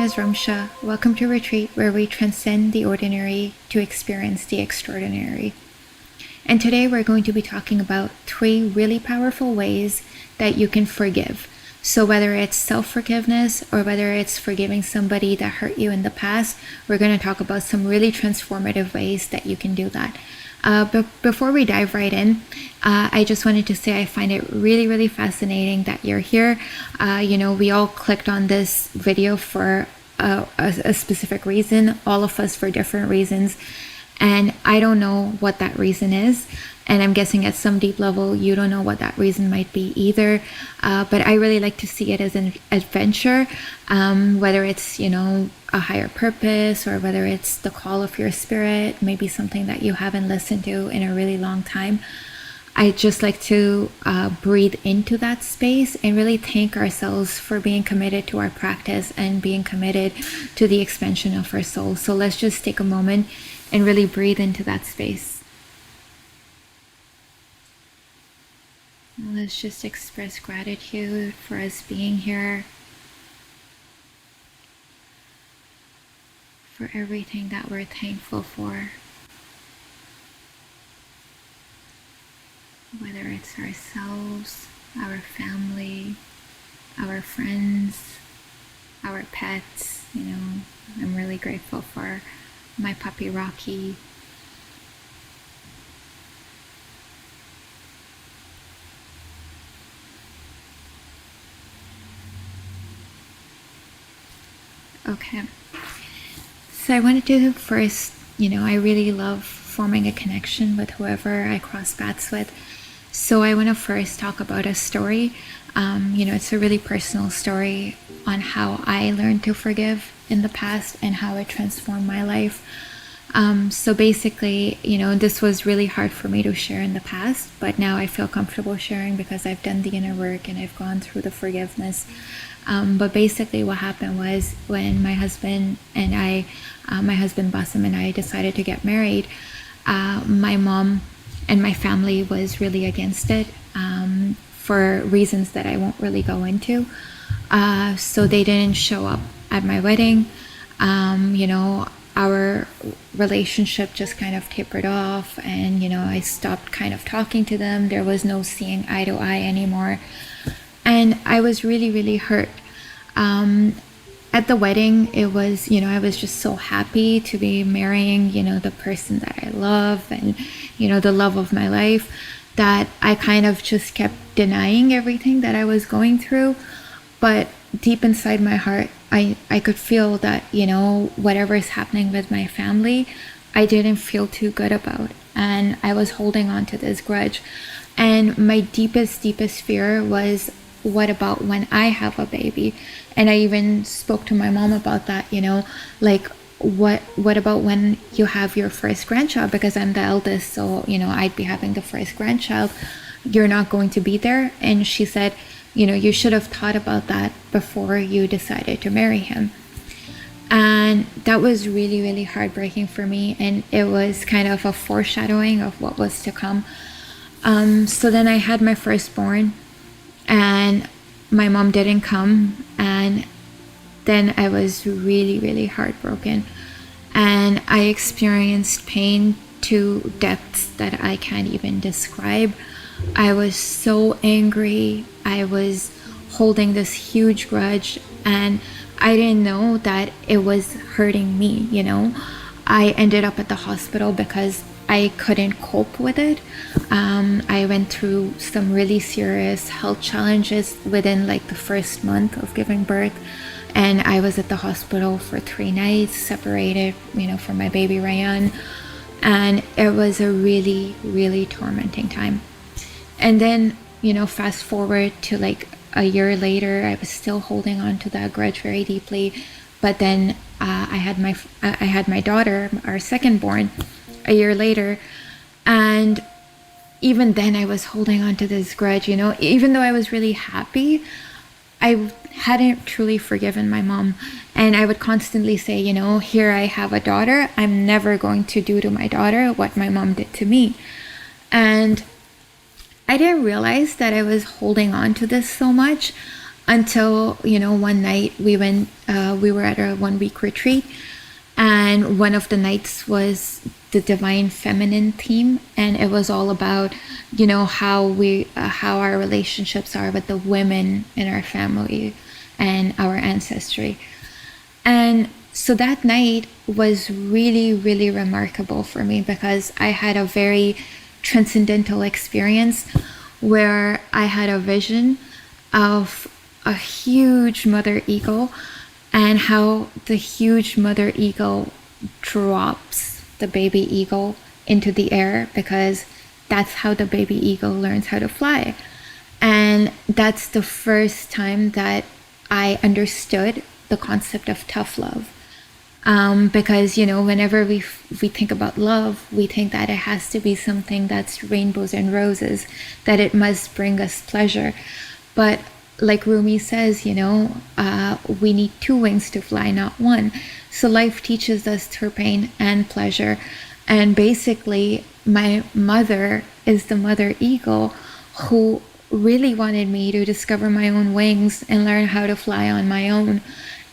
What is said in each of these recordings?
is Ramsha. Welcome to Retreat, where we transcend the ordinary to experience the extraordinary. And today we're going to be talking about 3 really powerful ways that you can forgive. So whether it's self-forgiveness or whether it's forgiving somebody that hurt you in the past, we're going to talk about some really transformative ways that you can do that. But before we dive right in, I just wanted to say I find it really, really fascinating that you're here. We all clicked on this video for a specific reason, all of us for different reasons. And I don't know what that reason is. And I'm guessing at some deep level, you don't know what that reason might be either. But I really like to see it as an adventure, whether it's, a higher purpose or whether it's the call of your spirit, maybe something that you haven't listened to in a really long time. I just like to breathe into that space and really thank ourselves for being committed to our practice and being committed to the expansion of our soul. So let's just take a moment and really breathe into that space. Let's just express gratitude for us being here, for everything that we're thankful for, whether it's ourselves, our family, our friends, our pets. I'm really grateful for my puppy Rocky. Okay, so I wanted to first, I really love forming a connection with whoever I cross paths with. So I want to first talk about a story. It's a really personal story on how I learned to forgive in the past and how it transformed my life. So basically, this was really hard for me to share in the past, but now I feel comfortable sharing because I've done the inner work and I've gone through the forgiveness. But basically what happened was when my husband Basim and I decided to get married, my mom and my family was really against it for reasons that I won't really go into. So they didn't show up at my wedding. Our relationship just kind of tapered off, and I stopped kind of talking to them. There was no seeing eye to eye anymore, and I was really, really hurt. At the wedding, it was, I was just so happy to be marrying, the person that I love and, the love of my life, that I kind of just kept denying everything that I was going through. But deep inside my heart, I could feel that, whatever is happening with my family, I didn't feel too good about. And I was holding on to this grudge. And my deepest fear was, what about when I have a baby? And I even spoke to my mom about that, what about when you have your first grandchild? Because I'm the eldest, so, I'd be having the first grandchild. You're not going to be there. And she said, you should have thought about that before you decided to marry him. And that was really, really heartbreaking for me. And it was kind of a foreshadowing of what was to come. So then I had my firstborn, and my mom didn't come. And then I was really, really heartbroken. And I experienced pain to depths that I can't even describe. I was so angry. I was holding this huge grudge, and I didn't know that it was hurting me, I ended up at the hospital because I couldn't cope with it. I went through some really serious health challenges within the first month of giving birth. And I was at the hospital for 3 nights, separated, from my baby Ryan. And it was a really, really tormenting time. And then, fast forward to a year later, I was still holding on to that grudge very deeply. But then I had my daughter, our second born, a year later. And even then I was holding on to this grudge, even though I was really happy, I hadn't truly forgiven my mom. And I would constantly say, here I have a daughter. I'm never going to do to my daughter what my mom did to me. And I didn't realize that I was holding on to this so much until, one night we were at a 1 week retreat, and one of the nights was the divine feminine theme, and it was all about, how our relationships are with the women in our family and our ancestry. And so that night was really, really remarkable for me, because I had a very transcendental experience where I had a vision of a huge mother eagle, and how the huge mother eagle drops the baby eagle into the air, because that's how the baby eagle learns how to fly. And that's the first time that I understood the concept of tough love. Because, whenever we think about love, we think that it has to be something that's rainbows and roses, that it must bring us pleasure. But like Rumi says, we need 2 wings to fly, not 1. So life teaches us through pain and pleasure. And basically, my mother is the mother eagle who really wanted me to discover my own wings and learn how to fly on my own.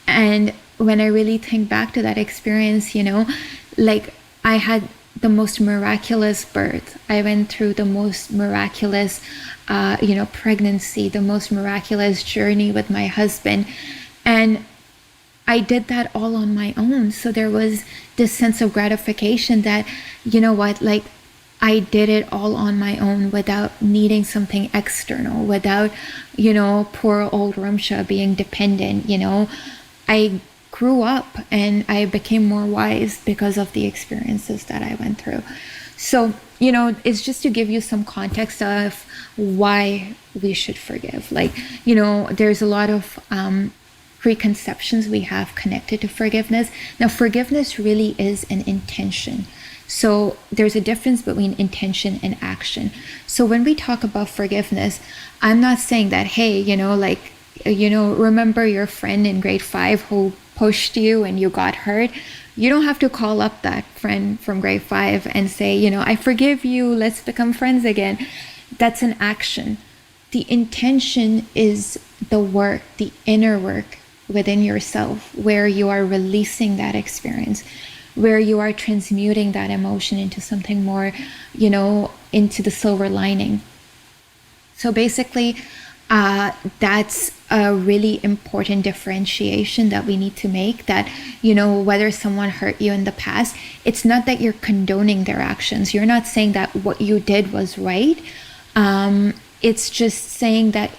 And when I really think back to that experience, like, I had the most miraculous birth. I went through the most miraculous, pregnancy, the most miraculous journey with my husband. And I did that all on my own. So there was this sense of gratification that, like, I did it all on my own without needing something external, without, poor old Ramsha being dependent. I grew up and I became more wise because of the experiences that I went through. So, it's just to give you some context of why we should forgive. Like, there's a lot of preconceptions we have connected to forgiveness. Now, forgiveness really is an intention. So there's a difference between intention and action. So when we talk about forgiveness, I'm not saying that, hey, remember your friend in grade 5 who pushed you and you got hurt? You don't have to call up that friend from grade 5 and say, I forgive you, let's become friends again. That's an action. The intention is the work, the inner work within yourself, where you are releasing that experience, where you are transmuting that emotion into something more, into the silver lining. So basically, that's a really important differentiation that we need to make, that, whether someone hurt you in the past, it's not that you're condoning their actions. You're not saying that what you did was right. It's just saying that,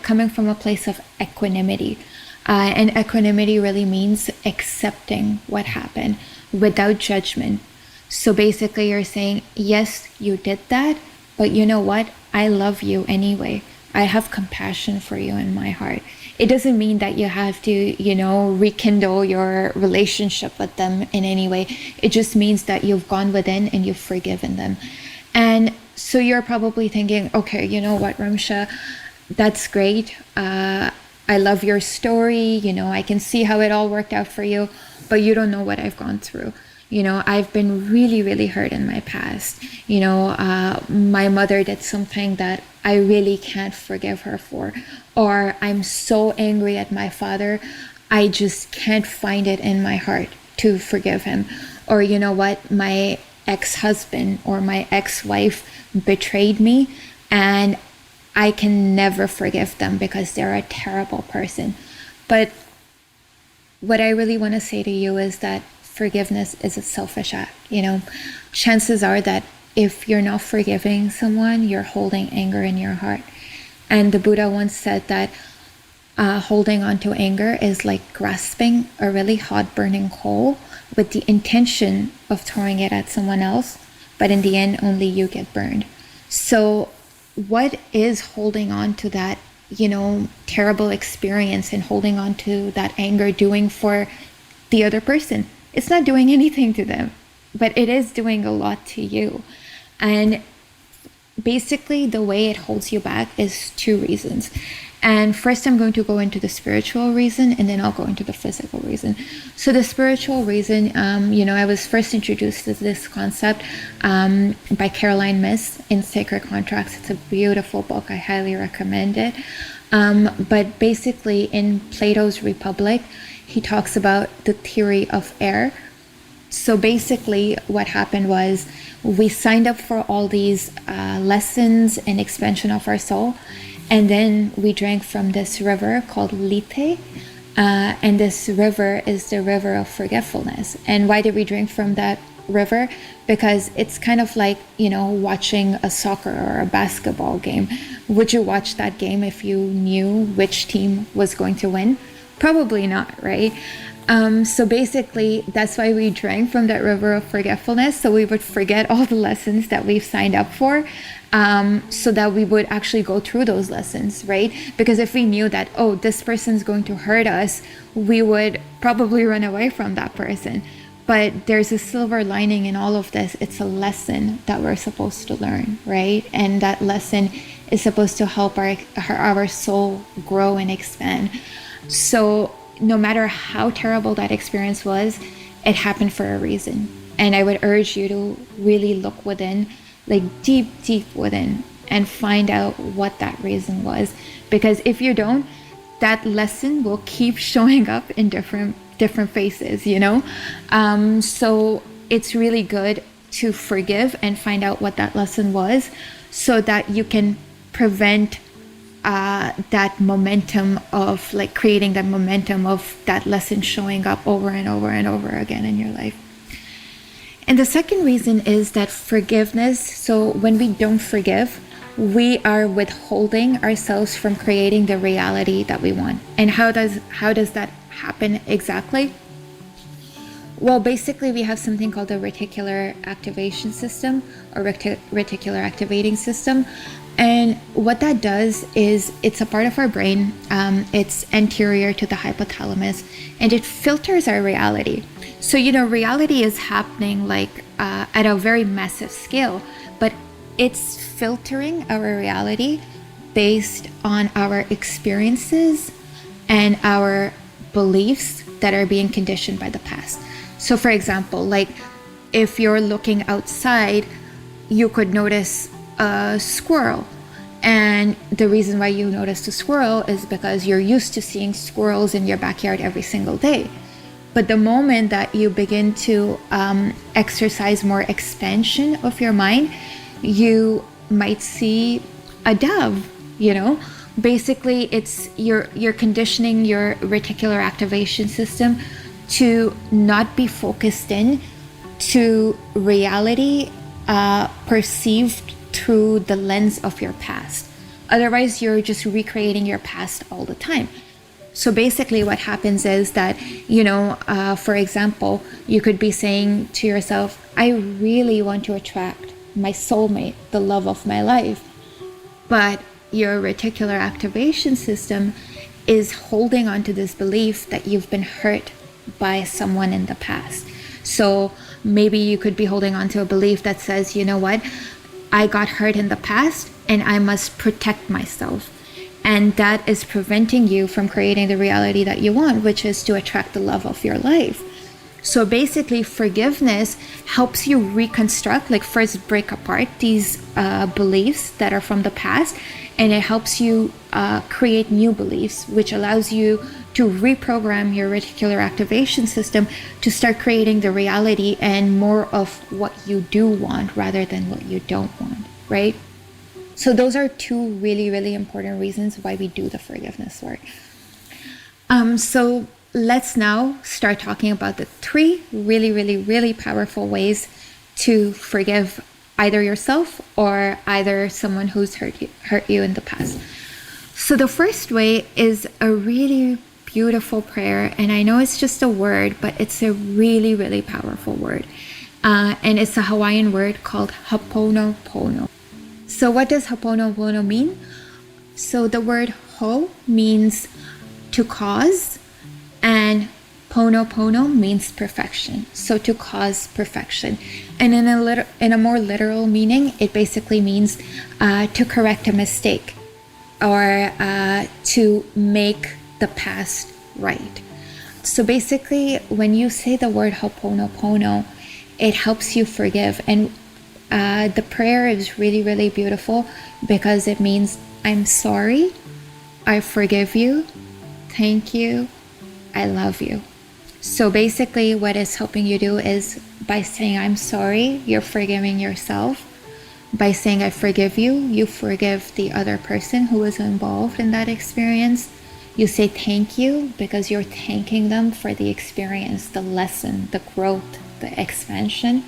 coming from a place of equanimity. And equanimity really means accepting what happened without judgment. So basically you're saying, yes, you did that, but you know what? I love you anyway. I have compassion for you in my heart. It doesn't mean that you have to, rekindle your relationship with them in any way. It just means that you've gone within and you've forgiven them. And so you're probably thinking, okay, you know what, Ramsha, that's great. I love your story. I can see how it all worked out for you, but you don't know what I've gone through. I've been really, really hurt in my past. My mother did something that I really can't forgive her for. Or I'm so angry at my father, I just can't find it in my heart to forgive him. Or my ex-husband or my ex-wife betrayed me, and I can never forgive them because they're a terrible person. But what I really want to say to you is that forgiveness is a selfish act. Chances are that if you're not forgiving someone, you're holding anger in your heart. And the Buddha once said that holding on to anger is like grasping a really hot burning coal with the intention of throwing it at someone else, but in the end, only you get burned. So what is holding on to that, terrible experience and holding on to that anger doing for the other person? It's not doing anything to them, but it is doing a lot to you. And basically the way it holds you back is 2 reasons. And first, I'm going to go into the spiritual reason, and then I'll go into the physical reason. So the spiritual reason, I was first introduced to this concept by Caroline Myss in Sacred Contracts. It's a beautiful book. I highly recommend it. But basically, in Plato's Republic, he talks about the theory of air. So basically, what happened was we signed up for all these lessons and expansion of our soul. And then we drank from this river called Lethe. And this river is the river of forgetfulness. And why did we drink from that river? Because it's kind of like, watching a soccer or a basketball game. Would you watch that game if you knew which team was going to win? Probably not, right? So basically, that's why we drank from that river of forgetfulness. So we would forget all the lessons that we've signed up for, so that we would actually go through those lessons, right? Because if we knew that, oh, this person's going to hurt us, we would probably run away from that person. But there's a silver lining in all of this. It's a lesson that we're supposed to learn, right? And that lesson is supposed to help our soul grow and expand. So no matter how terrible that experience was, it happened for a reason. And I would urge you to really look within, like deep within, and find out what that reason was. Because if you don't, that lesson will keep showing up in different faces, So it's really good to forgive and find out what that lesson was, so that you can prevent that momentum of like creating that momentum of that lesson showing up over and over and over again in your life. And the second reason is that forgiveness. So when we don't forgive, we are withholding ourselves from creating the reality that we want. And how does that happen exactly? Well, basically, we have something called the reticular activation system, or reticular activating system. And what that does is it's a part of our brain. It's anterior to the hypothalamus, and it filters our reality. So, reality is happening like at a very massive scale, but it's filtering our reality based on our experiences and our beliefs that are being conditioned by the past. So, for example, like if you're looking outside, you could notice a squirrel. And the reason why you noticed a squirrel is because you're used to seeing squirrels in your backyard every single day. But the moment that you begin to exercise more expansion of your mind, you might see a dove, Basically, it's you're conditioning your reticular activation system to not be focused in to reality perceived through the lens of your past. Otherwise, you're just recreating your past all the time. So basically what happens is that, for example, you could be saying to yourself, I really want to attract my soulmate, the love of my life. But your reticular activation system is holding on to this belief that you've been hurt by someone in the past. So maybe you could be holding on to a belief that says, you know what, I got hurt in the past and I must protect myself. And that is preventing you from creating the reality that you want, which is to attract the love of your life. So basically, forgiveness helps you reconstruct, like first break apart these beliefs that are from the past, and it helps you create new beliefs, which allows you to reprogram your reticular activation system to start creating the reality and more of what you do want rather than what you don't want, right? So those are two really, really important reasons why we do the forgiveness work. So let's now start talking about the three really, really, really powerful ways to forgive either yourself or either someone who's hurt you in the past. So the first way is a really beautiful prayer, and I know it's just a word, but it's a really, really powerful word. And it's a Hawaiian word called Hoponopono. So what does Hoponopono mean? So the word ho means to cause, and pono means perfection. So to cause perfection. And in a more literal meaning, it basically means to correct a mistake. or to make the past right. So basically, when you say the word Hoponopono, it helps you forgive. And the prayer is really, really beautiful because it means, I'm sorry, I forgive you, thank you, I love you. So basically, what it's helping you do is by saying, I'm sorry, you're forgiving yourself. By saying, I forgive you, you forgive the other person who was involved in that experience. You say thank you because you're thanking them for the experience, the lesson, the growth, the expansion.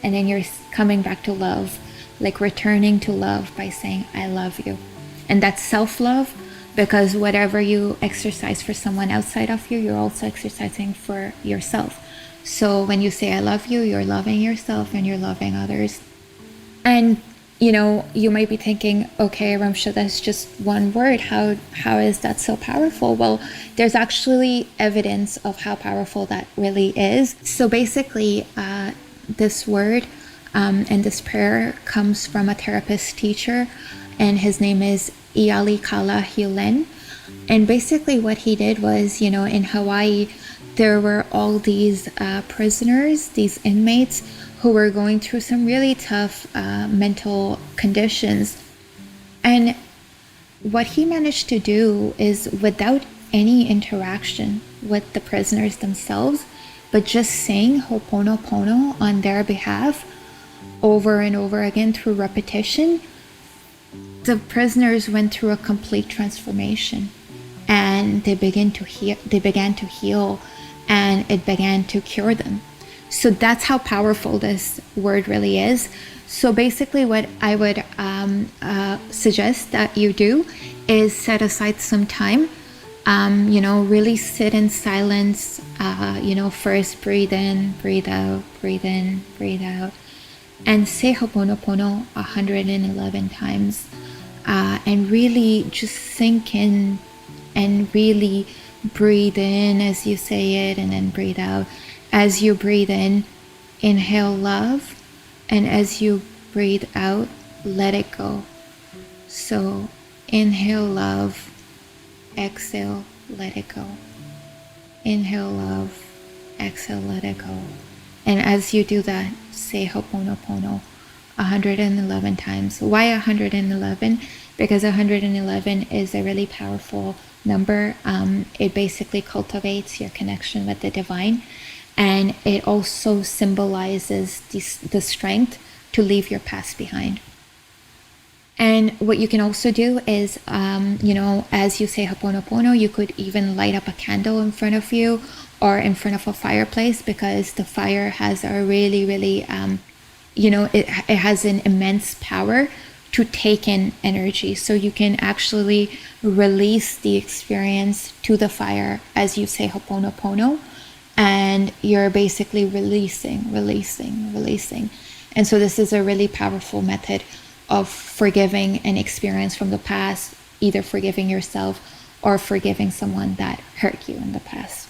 And then you're coming back to love, like returning to love by saying, I love you. And that's self-love, because whatever you exercise for someone outside of you, you're also exercising for yourself. So when you say I love you, you're loving yourself and you're loving others. And you might be thinking, okay, Ramsha, that's just one word. How is that so powerful? Well, there's actually evidence of how powerful that really is. So basically, this word and this prayer comes from a therapist teacher, and his name is Iali Kala Hilen. And basically what he did was, in Hawaii, there were all these prisoners, these inmates who were going through some really tough mental conditions. And what he managed to do is, without any interaction with the prisoners themselves, but just saying Hoponopono on their behalf over and over again through repetition, the prisoners went through a complete transformation, and they began to heal, and it began to cure them. So that's how powerful this word really is. So basically what I would suggest that you do is set aside some time, really sit in silence, first breathe in, breathe out, breathe in, breathe out, and say Hoponopono 111 times, and really just sink in and really breathe in as you say it, and then breathe out. As you breathe in, inhale love, and as you breathe out, let it go. So inhale love, exhale, let it go. Inhale love, exhale, let it go. And as you do that, say Hoponopono 111 times. Why 111? Because 111 is a really powerful number. It basically cultivates your connection with the divine. And it also symbolizes the strength to leave your past behind. And what you can also do is, as you say Hoponopono, you could even light up a candle in front of you or in front of a fireplace, because the fire has a really, really, it has an immense power to take in energy. So you can actually release the experience to the fire as you say Hoponopono. And you're basically releasing. And so this is a really powerful method of forgiving an experience from the past, either forgiving yourself or forgiving someone that hurt you in the past.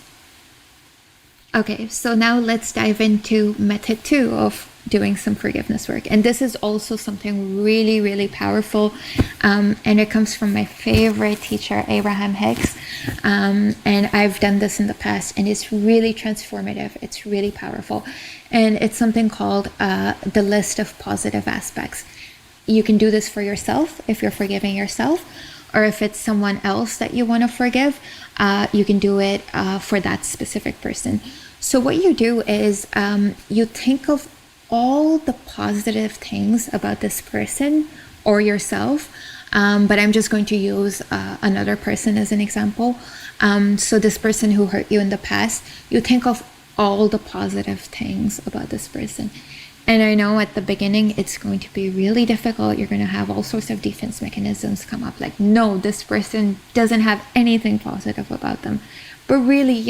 Okay, so now let's dive into method 2 of doing some forgiveness work. And this is also something really, really powerful. And it comes from my favorite teacher, Abraham Hicks. And I've done this in the past, and it's really transformative. It's really powerful. And it's something called the list of positive aspects. You can do this for yourself if you're forgiving yourself, or if it's someone else that you want to forgive, you can do it for that specific person. So what you do is you think of all the positive things about this person or yourself, but I'm just going to use another person as an example. So this person who hurt you in the past, you think of all the positive things about this person. And I know at the beginning it's going to be really difficult. You're going to have all sorts of defense mechanisms come up, like, no, this person doesn't have anything positive about them. But really,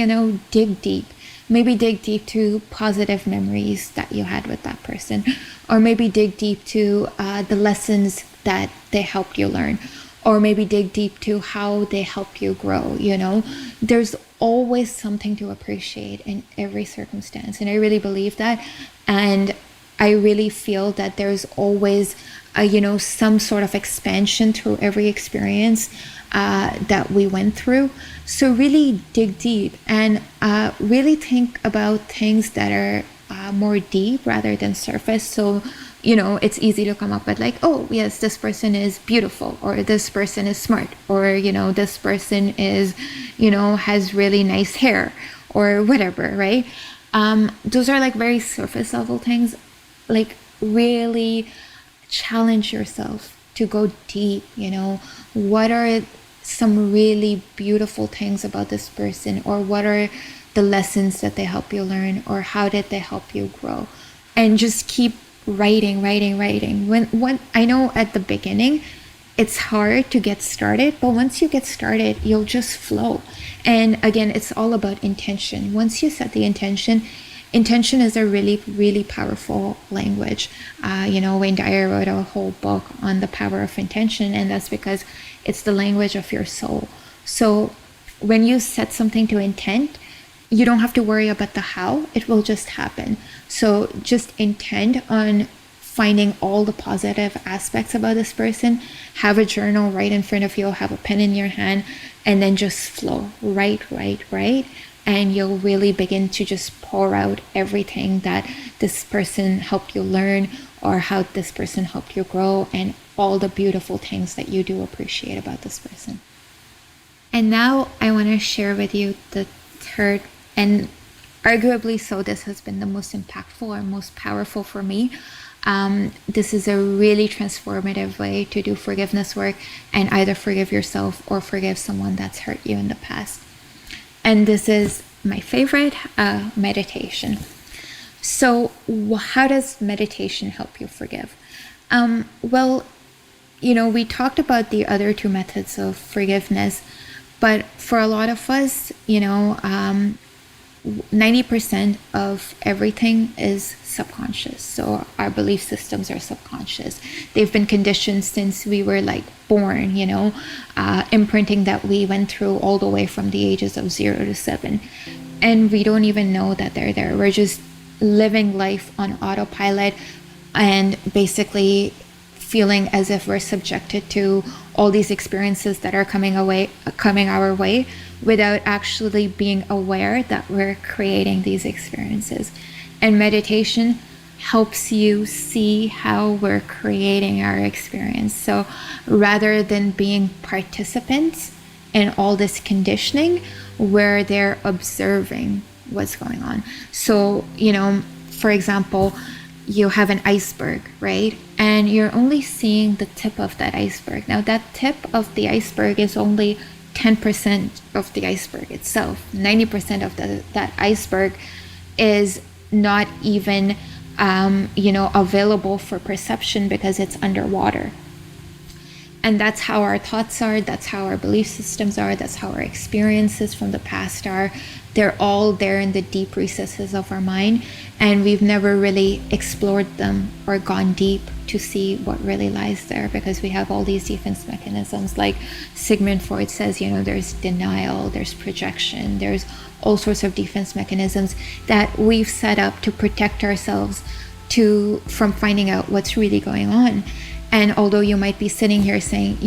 dig deep. Maybe dig deep to positive memories that you had with that person, or maybe dig deep to the lessons that they helped you learn, or maybe dig deep to how they help you grow. There's always something to appreciate in every circumstance, and I really believe that. And I really feel that there's always some sort of expansion through every experience that we went through. So really dig deep and really think about things that are more deep rather than surface. So it's easy to come up with like, oh yes, this person is beautiful, or this person is smart, or this person is has really nice hair, or whatever, right? Those are like very surface level things. Like really challenge yourself to go deep. What are some really beautiful things about this person, or what are the lessons that they help you learn, or how did they help you grow? And just keep writing. When I know at the beginning it's hard to get started, but once you get started, you'll just flow. And again, it's all about intention. Once you set the intention is a really, really powerful language. Wayne Dyer wrote a whole book on the power of intention, and that's because it's the language of your soul. So when you set something to intent, you don't have to worry about the how, it will just happen. So just intend on finding all the positive aspects about this person. Have a journal right in front of you, have a pen in your hand, and then just flow. Write. And you'll really begin to just pour out everything that this person helped you learn, or how this person helped you grow, and all the beautiful things that you do appreciate about this person. And now I want to share with you the third, and arguably so this has been the most impactful or most powerful for me. This is a really transformative way to do forgiveness work and either forgive yourself or forgive someone that's hurt you in the past. And this is my favorite, meditation. So how does meditation help you forgive? We talked about the other two methods of forgiveness, but for a lot of us, 90% of everything is subconscious. So our belief systems are subconscious. They've been conditioned since we were like born, imprinting that we went through all the way from the ages of 0 to 7. And we don't even know that they're there. We're just living life on autopilot and basically feeling as if we're subjected to all these experiences that are coming our way, without actually being aware that we're creating these experiences. And meditation helps you see how we're creating our experience. So rather than being participants in all this conditioning, we're there observing what's going on. So, for example, you have an iceberg, right? And you're only seeing the tip of that iceberg. Now, that tip of the iceberg is only 10% of the iceberg itself. 90% of that iceberg is not even, available for perception because it's underwater. And that's how our thoughts are, that's how our belief systems are, that's how our experiences from the past are. They're all there in the deep recesses of our mind, and we've never really explored them or gone deep to see what really lies there, because we have all these defense mechanisms. Like Sigmund Freud says, there's denial, there's projection, there's all sorts of defense mechanisms that we've set up to protect ourselves from finding out what's really going on. And although you might be sitting here saying,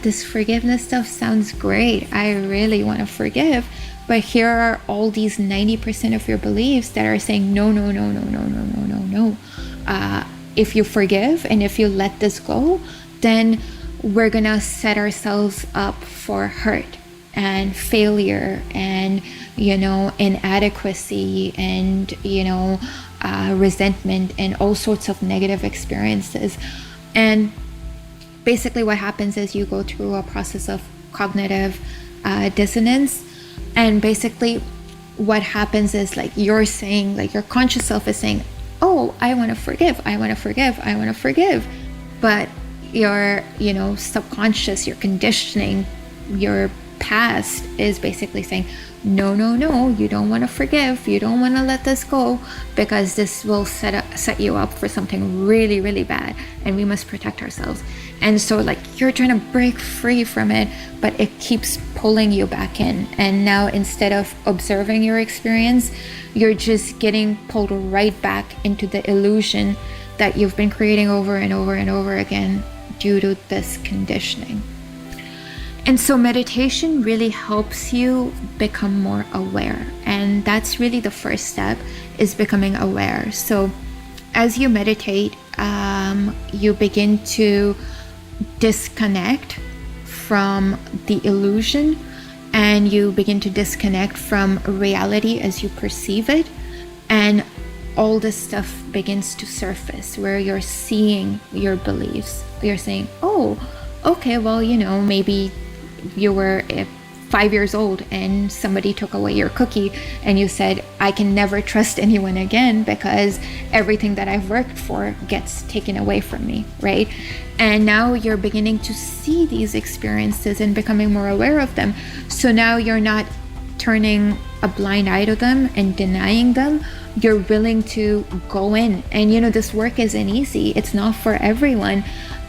this forgiveness stuff sounds great, I really want to forgive, but here are all these 90% of your beliefs that are saying no. If you forgive and if you let this go, then we're gonna set ourselves up for hurt and failure and inadequacy and resentment and all sorts of negative experiences. And basically what happens is you go through a process of cognitive dissonance, and basically what happens is like you're saying, like your conscious self is saying, oh, I want to forgive, but your subconscious, your conditioning, your past is basically saying, no, no, no, you don't want to forgive, you don't want to let this go, because this will set you up for something really, really bad, and we must protect ourselves. And so like you're trying to break free from it, but it keeps pulling you back in. And now instead of observing your experience, you're just getting pulled right back into the illusion that you've been creating over and over and over again due to this conditioning. And so meditation really helps you become more aware. And that's really the first step, is becoming aware. So as you meditate, you begin to disconnect from the illusion, and you begin to disconnect from reality as you perceive it. And all this stuff begins to surface, where you're seeing your beliefs. You're saying, oh, okay, well, maybe you were 5 years old and somebody took away your cookie, and you said, I can never trust anyone again because everything that I've worked for gets taken away from me, right? And now you're beginning to see these experiences and becoming more aware of them. So now you're not turning a blind eye to them and denying them. You're willing to go in. And this work isn't easy. It's not for everyone.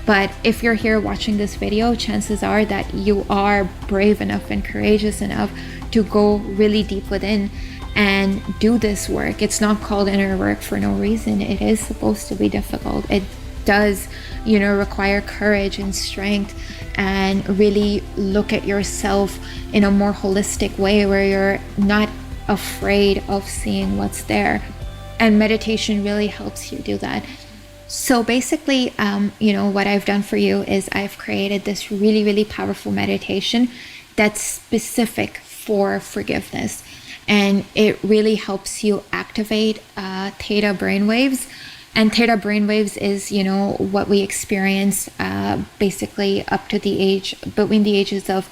But if you're here watching this video, chances are that you are brave enough and courageous enough to go really deep within and do this work. It's not called inner work for no reason. It is supposed to be difficult. It does, require courage and strength, and really look at yourself in a more holistic way, where you're not afraid of seeing what's there. And meditation really helps you do that. So basically, what I've done for you is I've created this really, really powerful meditation that's specific for forgiveness. And it really helps you activate theta brainwaves. And theta brainwaves is, what we experience basically up to between the ages of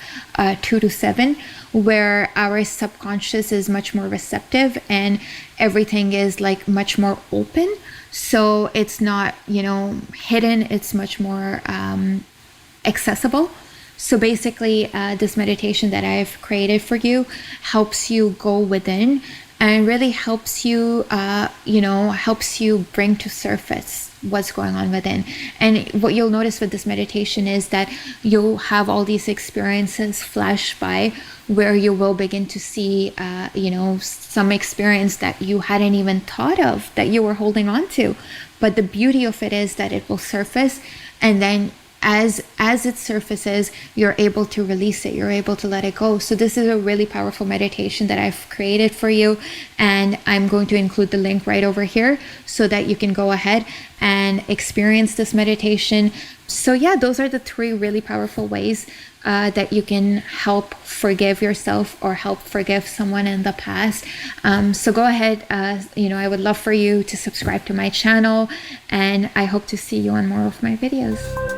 2 to 7, where our subconscious is much more receptive and everything is like much more open. So it's not, hidden, it's much more accessible. So basically, this meditation that I've created for you helps you go within and really helps you, helps you bring to surface what's going on within. And what you'll notice with this meditation is that you'll have all these experiences flash by, where you will begin to see, some experience that you hadn't even thought of, that you were holding on to. But the beauty of it is that it will surface, and then as it surfaces, you're able to release it, you're able to let it go. So this is a really powerful meditation that I've created for you, and I'm going to include the link right over here so that you can go ahead and experience this meditation. So yeah, those are the 3 really powerful ways that you can help forgive yourself or help forgive someone in the past. So go ahead, I would love for you to subscribe to my channel, and I hope to see you on more of my videos.